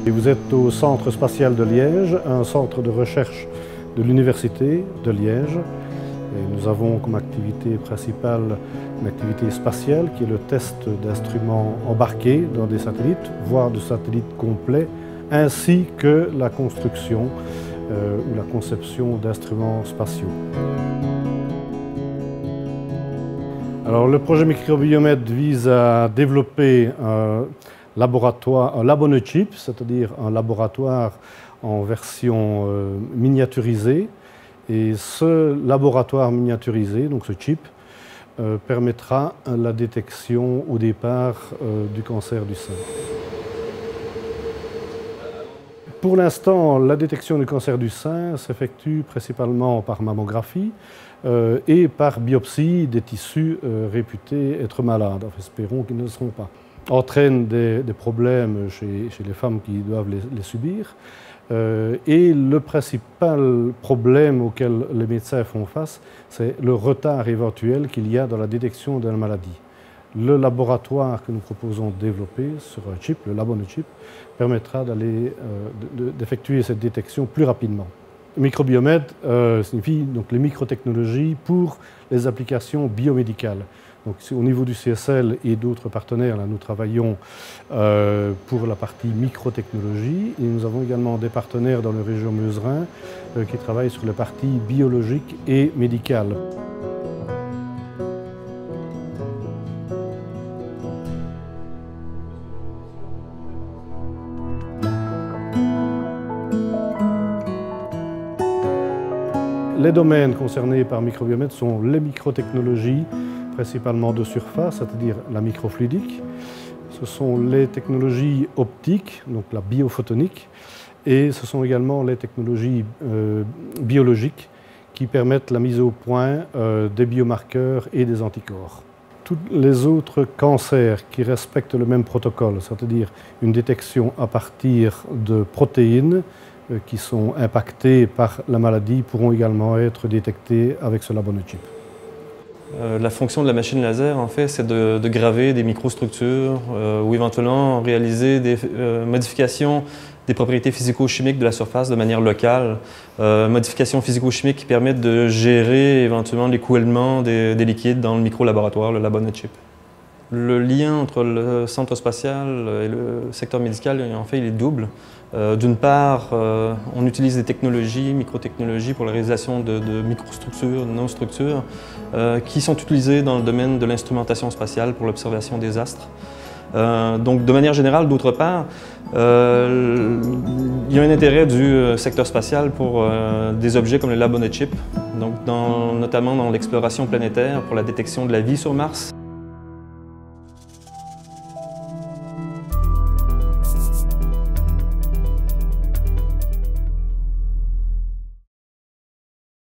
Et vous êtes au Centre spatial de Liège, un centre de recherche de l'Université de Liège. Et nous avons comme activité principale une activité spatiale qui est le test d'instruments embarqués dans des satellites, voire de satellites complets, ainsi que la construction ou la conception d'instruments spatiaux. Alors, le projet Microbiomètre vise à développer un labo-on-a-chip, c'est-à-dire un laboratoire en version miniaturisée. Et ce laboratoire miniaturisé, donc ce chip, permettra la détection au départ du cancer du sein. Pour l'instant, la détection du cancer du sein s'effectue principalement par mammographie et par biopsie des tissus réputés être malades. Enfin, espérons qu'ils ne le seront pas. Entraîne des problèmes chez les femmes qui doivent les subir. Et le principal problème auquel les médecins font face, c'est le retard éventuel qu'il y a dans la détection de la maladie. Le laboratoire que nous proposons de développer sur un chip, le labo-on-a-chip, permettra d'effectuer cette détection plus rapidement. Microbiomètre signifie donc les microtechnologies pour les applications biomédicales. Donc, au niveau du CSL et d'autres partenaires, là, nous travaillons pour la partie microtechnologie et nous avons également des partenaires dans la région Meuse-Rhin qui travaillent sur la partie biologique et médicale. Les domaines concernés par Microbiomètre sont les microtechnologies, principalement de surface, c'est-à-dire la microfluidique. Ce sont les technologies optiques, donc la biophotonique, et ce sont également les technologies biologiques qui permettent la mise au point des biomarqueurs et des anticorps. Tous les autres cancers qui respectent le même protocole, c'est-à-dire une détection à partir de protéines qui sont impactées par la maladie, pourront également être détectés avec ce labo-on-a-chip. La fonction de la machine laser, en fait, c'est de graver des microstructures ou éventuellement réaliser des modifications des propriétés physico-chimiques de la surface de manière locale. Modifications physico-chimiques qui permettent de gérer éventuellement l'écoulement des liquides dans le micro-laboratoire, le labo-on-a-chip. Le lien entre le centre spatial et le secteur médical, en fait, il est double. D'une part, on utilise des technologies, microtechnologies pour la réalisation de microstructures, de nanostructures, qui sont utilisées dans le domaine de l'instrumentation spatiale pour l'observation des astres. Donc, de manière générale, d'autre part, il y a un intérêt du secteur spatial pour des objets comme le labo-on-a-chip, donc notamment dans l'exploration planétaire pour la détection de la vie sur Mars.